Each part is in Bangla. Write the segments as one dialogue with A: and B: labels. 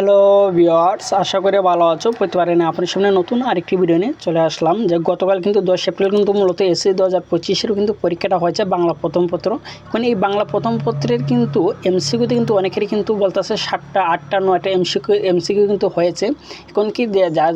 A: হ্যালো ভিউয়ার্স, আশা করি ভালো আছো। প্রতিবারে না আপনার সামনে নতুন আরেকটি ভিডিও নিয়ে চলে আসলাম। যে গতকাল কিন্তু 10 এপ্রিল কিন্তু মূলত এসএসসি 2025-এর কিন্তু পরীক্ষাটা হয়েছে বাংলা প্রথম পত্র। এখন এই বাংলা প্রথম পত্রের কিন্তু এমসিকিউতে কিন্তু অনেকেরই কিন্তু বলতেছে 7টা 8টা 9টা এমসিকিউ কিন্তু হয়েছে। এখন কি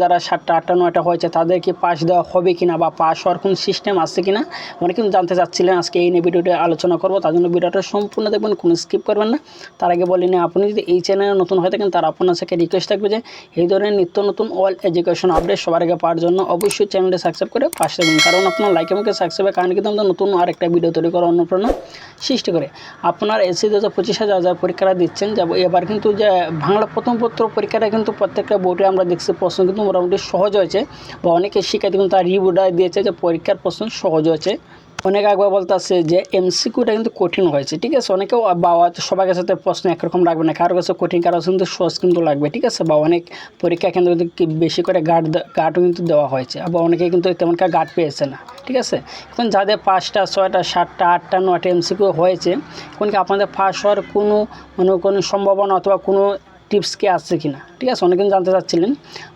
A: যারা 7টা 8টা 9টা হয়েছে তাদের কি পাস দেওয়া হবে কিনা বা পাস হওয়ার কোনো সিস্টেম আছে কিনা অনেকে কিন্তু জানতে চাচ্ছিলেন। আজকে এই নিয়ে ভিডিওটি আলোচনা করবো, তার জন্য ভিডিওটা সম্পূর্ণ দেখবেন, কোনো স্কিপ করবেন না। তার আগে বলিনি, আপনি যদি এই চ্যানেলে নতুন হয়ে থাকেন তার আপনার সাথে রিকোয়েস্ট থাকবে যে এই ধরনের নিত্য নতুন অল এডুকেশন আপডেট সবার আগে পাওয়ার জন্য অবশ্যই চ্যানেলটি সাবস্ক্রাইব করে পাশে থাকবেন। কারণ আপনার লাইক এবং সাবস্ক্রাইবের কারণে কিন্তু আমরা নতুন আরেকটা ভিডিও তৈরি করার অনুপ্রেরণা সৃষ্টি করে। আপনার এসএসসি 2025 যারা পরীক্ষাটা দিচ্ছেন, যাব এবার কিন্তু যে বাংলা প্রথম পত্র পরীক্ষাটা কিন্তু প্রত্যেকটা বোর্ডে আমরা দেখছি প্রশ্ন কিন্তু মোটামুটি সহজ হয়েছে, বা অনেকে শিক্ষার্থী কিন্তু তার রিভিউটা দিয়েছে যে পরীক্ষার প্রশ্ন সহজ হয়েছে। অনেকে একবার বলতেছে যে এমসিকিউটা কিন্তু কঠিন হয়েছে। ঠিক আছে, অনেকেও বা সবার কাছে প্রশ্ন একরকম রাখবে না, কারোর কাছে কঠিন, কারো কিন্তু সহজ কিন্তু লাগবে। ঠিক আছে, বা অনেক পরীক্ষা কেন্দ্র কিন্তু বেশি করে গার্ডও কিন্তু দেওয়া হয়েছে, আবার অনেকে কিন্তু তেমন গার্ড পেয়েছে না। ঠিক আছে, এখন যাদের 5টা 6টা 7টা 8টা 9টা এমসিকিউ হয়েছে, এখন কি আপনাদের পাস হওয়ার কোনো সম্ভাবনা অথবা কোনো টিপস কি আছে কিনা? ঠিক আছে, অনেকে জানতে চাচ্ছিলেন।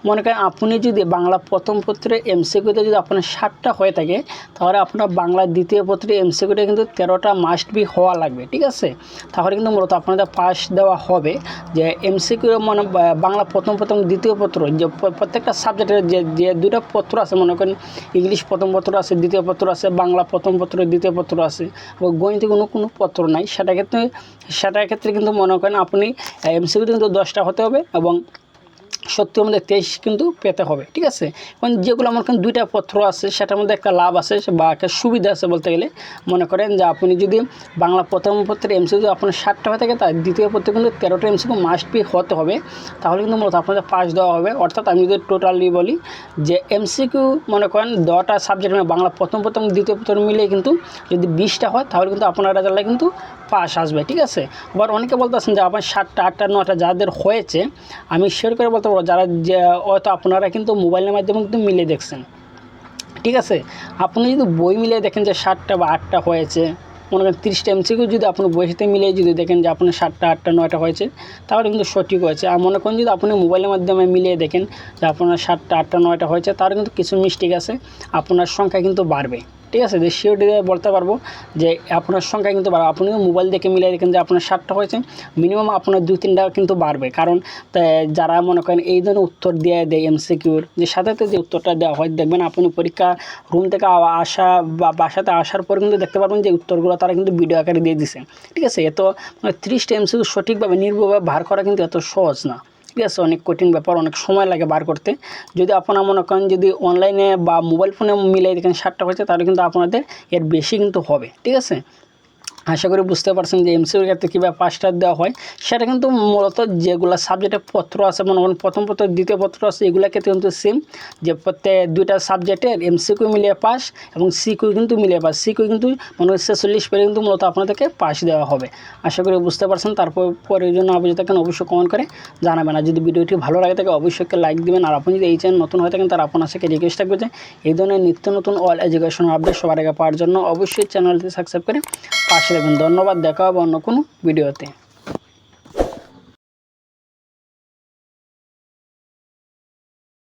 A: মনে করেন আপনি যদি বাংলা প্রথম পত্রে এমসিকিউতে যদি আপনার 7টা হয়ে থাকে, তাহলে আপনার বাংলা দ্বিতীয় পত্রে এমসিকিউতে কিন্তু 13টা মাস্ট বি হওয়া লাগবে। ঠিক আছে, তাহলে কিন্তু মূলত আপনাদের পাস দেওয়া হবে। যে এমসিকিউ মানে বাংলা প্রথম দ্বিতীয় পত্র, যে প্রত্যেকটা সাবজেক্টের যে দুটো পত্র আছে, মনে করেন ইংলিশ প্রথম পত্র আছে, দ্বিতীয় পত্র আছে, বাংলা প্রথম পত্র দ্বিতীয় পত্র আছে, এবং গণিতে কোনো পত্র নাই, সেটার ক্ষেত্রে কিন্তু মনে করেন আপনি এমসিকিউতে কিন্তু 10টা হতে হবে এবং সত্যি মধ্যে 23 কিন্তু পেতে হবে। ঠিক আছে, এখন যেগুলো আমার কাছে 2টা পত্র আছে সেটার মধ্যে একটা লাভ আছে বা একটা সুবিধা আছে বলতে গেলে। মনে করেন যে আপনি যদি বাংলা প্রথম পত্রের এমসিকিউ আপনার 7টা হয়ে থাকে, তার দ্বিতীয় পত্রে কিন্তু 13টা এমসিকিউ মাস্ট বি হতে হবে, তাহলে কিন্তু মূলত আপনাদের পাস দেওয়া হবে। অর্থাৎ আমি যদি টোটালি বলি যে এমসিকিউ মনে করেন 10টা সাবজেক্ট মানে বাংলা প্রথম দ্বিতীয় পত্র মিলিয়ে কিন্তু যদি 20টা হয়, তাহলে কিন্তু আপনার রেজাল্টে কিন্তু পাস আসবে। ঠিক আছে, আবার অনেকে বলতেছেন যে আপনার 7টা 8টা 9টা যাদের হয়েছে, আমি শেয়ার করে বলতে পারবো যারা হয়তো আপনারা কিন্তু মোবাইলের মাধ্যমে কিন্তু মিলে দেখছেন। ঠিক আছে, আপনি যদি বই মিলিয়ে দেখেন যে 7টা বা 8টা হয়েছে, মনে করেন 30টা এমসিকিউ যদি আপনি বইয়ের সাথে মিলিয়ে যদি দেখেন যে আপনার 7টা 8টা 9টা হয়েছে, তাহলে কিন্তু সঠিক হয়েছে। আর মনে করেন যদি আপনি মোবাইলের মাধ্যমে মিলিয়ে দেখেন যে আপনার 7টা 8টা 9টা হয়েছে, তাহলে কিন্তু কিছু মিস্টেক আছে, আপনার সংখ্যা কিন্তু বাড়বে। ঠিক আছে, যে শিওর বলতে পারবো যে আপনার সংখ্যা কিন্তু বাড়বে। আপনি মোবাইল দেখে মিলিয়ে দেখেন যে আপনার 7টা হয়েছে, মিনিমাম আপনার 2-3টা কিন্তু বাড়বে। কারণ যারা মনে করেন এই ধরনের উত্তর দিয়ে দেয় এমসিকিউর, যে সাথে যে উত্তরটা দেওয়া হয়, দেখবেন আপনি পরীক্ষা রুম থেকে আসা বা বাসাতে আসার পর কিন্তু দেখতে পারবেন যে উত্তরগুলো তারা কিন্তু ভিডিও আকারে দিয়ে দিছে। ঠিক আছে, এত 30টা এমসিকিউ সঠিকভাবে নির্ভুলভাবে বার করা কিন্তু এত সহজ না। ঠিক আছে, অনেক কঠিন ব্যাপার, অনেক সময় লাগে বার করতে। যদি আপনারা মনে করেন যদি অনলাইনে বা মোবাইল ফোনে মিলিয়ে দেখেন 7টা হয়েছে, তাহলে কিন্তু আপনাদের এর বেশি কিন্তু হবে। ঠিক আছে, আশা করি বুঝতে পারছেন যে এমসিকিউর ক্ষেত্রে কীভাবে পাসটা দেওয়া হয়। সেটা কিন্তু মূলত যেগুলো সাবজেক্টের পত্র আছে, মনে করেন প্রথম পত্র দ্বিতীয় পত্র আছে, এগুলোর ক্ষেত্রে কিন্তু সেম, যে প্রত্যেক 2টা সাবজেক্টের এমসিকিউ মিলিয়ে পাস এবং সিকিউ কিন্তু মিলিয়ে পাস। সিকিউ কিন্তু মনে হয় 46 পেলে কিন্তু মূলত আপনাদেরকে পাস দেওয়া হবে। আশা করি বুঝতে পারছেন। তারপর পরের জন্য আপনি যদি থাকেন অবশ্যই কমেন্ট করে জানাবেন। আর যদি ভিডিওটি ভালো লাগে থাকে অবশ্যই লাইক দেবেন। আর আপনি যদি এই চ্যানেল নতুন হয়ে থাকেন তার আপনার সাথে রিকোয়েস্ট থাকবে যে এই ধরনের নিত্য নতুন অল এডুকেশন আপডেট সবার আগে পাওয়ার জন্য অবশ্যই চ্যানেলটি সাবস্ক্রাইব করে পাশে থাকবেন। ধন্যবাদ, দেখা হবে অন্য কোনো ভিডিওতে।